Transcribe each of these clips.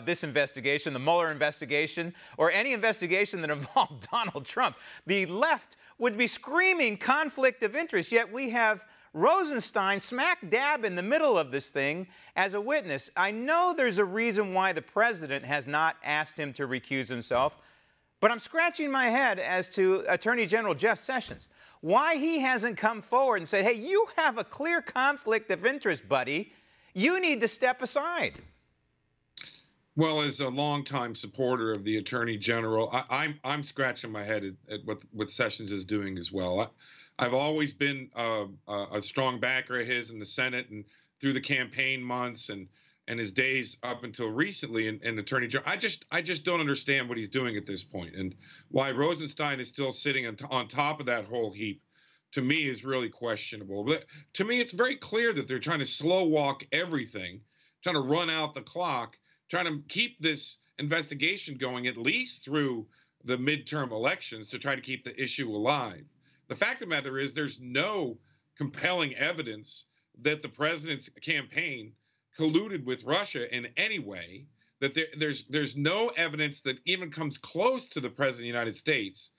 this investigation, the Mueller investigation, or any investigation that involved Donald Trump, the left would be screaming conflict of interest, yet we have Rosenstein smack dab in the middle of this thing as a witness. I know there's a reason why the president has not asked him to recuse himself, but I'm scratching my head as to Attorney General Jeff Sessions, why he hasn't come forward and said, hey, you have a clear conflict of interest, buddy. You need to step aside. Well, as a longtime supporter of the Attorney General, I'm scratching my head at what Sessions is doing as well. I've always been a strong backer of his in the Senate and through the campaign months and his days up until recently in Attorney General. I just don't understand what he's doing at this point, and why Rosenstein is still sitting on top of that whole heap. To me, is really questionable. But to me, it's very clear that they're trying to slow walk everything, trying to run out the clock, trying to keep this investigation going at least through the midterm elections to try to keep the issue alive. The fact of the matter is there's no compelling evidence that the president's campaign colluded with Russia in any way, that there's no evidence that even comes close to the president of the United States,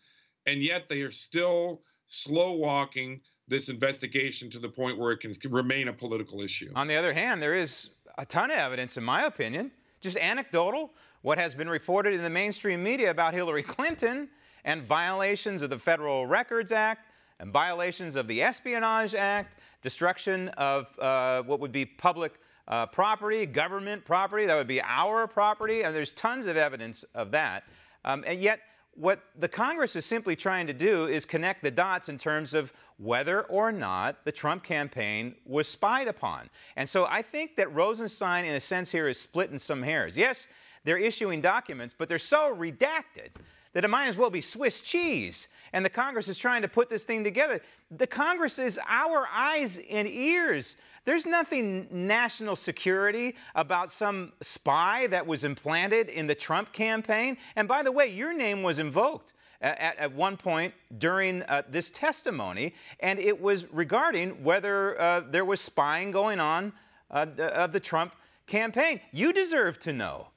and yet they are still slow walking this investigation to the point where it can remain a political issue. On the other hand, there is a ton of evidence, in my opinion, just anecdotal, what has been reported in the mainstream media about Hillary Clinton and violations of the Federal Records Act and violations of the Espionage Act, destruction of what would be public property, government property, that would be our property, and there's tons of evidence of that. And yet, what the Congress is simply trying to do is connect the dots in terms of whether or not the Trump campaign was spied upon. And so I think that Rosenstein, in a sense here, is splitting some hairs. Yes, they're issuing documents, but they're so redacted that it might as well be Swiss cheese. And the Congress is trying to put this thing together. The Congress is our eyes and ears. There's nothing national security about some spy that was implanted in the Trump campaign. And by the way, your name was invoked at one point during this testimony, and it was regarding whether there was spying going on of the Trump campaign. You deserve to know.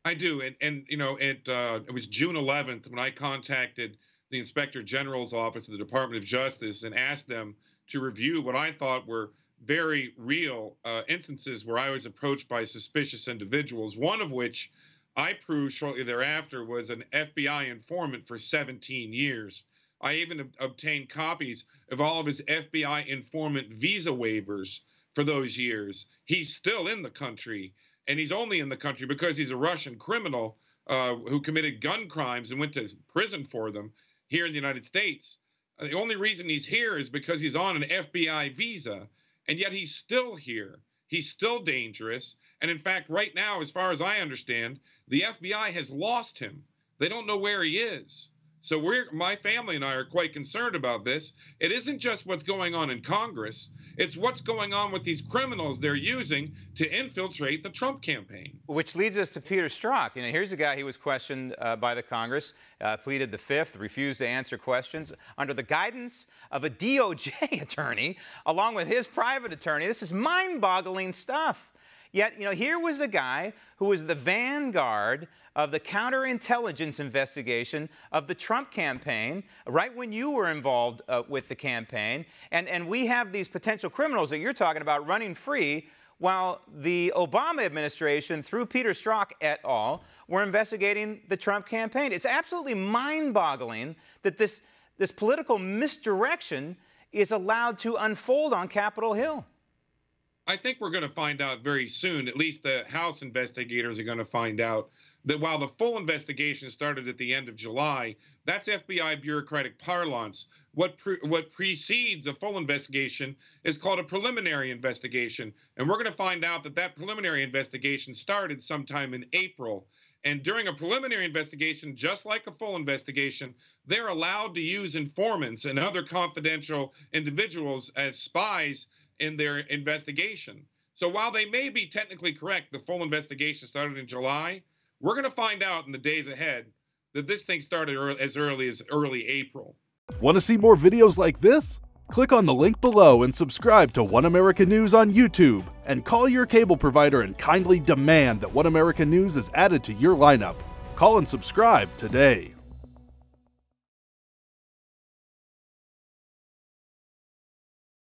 I do, and you know, it was June 11th when I contacted the Inspector General's office of the Department of Justice and asked them to review what I thought were very real instances where I was approached by suspicious individuals, one of which I proved shortly thereafter was an FBI informant for 17 years. I even obtained copies of all of his FBI informant visa waivers for those years. He's still in the country. And he's only in the country because he's a Russian criminal who committed gun crimes and went to prison for them here in the United States. The only reason he's here is because he's on an FBI visa, and yet he's still here. He's still dangerous. And in fact, right now, as far as I understand, the FBI has lost him. They don't know where he is. So my family and I are quite concerned about this. It isn't just what's going on in Congress. It's what's going on with these criminals they're using to infiltrate the Trump campaign. Which leads us to Peter Strzok. You know, here's a guy, he was questioned by the Congress, pleaded the Fifth, refused to answer questions under the guidance of a DOJ attorney, along with his private attorney. This is mind-boggling stuff. Yet, you know, here was a guy who was the vanguard of the counterintelligence investigation of the Trump campaign, right when you were involved with the campaign. And we have these potential criminals that you're talking about running free while the Obama administration, through Peter Strzok et al., were investigating the Trump campaign. It's absolutely mind-boggling that this political misdirection is allowed to unfold on Capitol Hill. I think we're going to find out very soon, at least the House investigators are going to find out, that while the full investigation started at the end of July, that's FBI bureaucratic parlance. What precedes a full investigation is called a preliminary investigation. And we're going to find out that that preliminary investigation started sometime in April. And during a preliminary investigation, just like a full investigation, they're allowed to use informants and other confidential individuals as spies in their investigation. So while they may be technically correct, the full investigation started in July, we're going to find out in the days ahead that this thing started as early as early April. Want to see more videos like this? Click on the link below and subscribe to One America News on YouTube, and call your cable provider and kindly demand that One America News is added to your lineup. Call and subscribe today.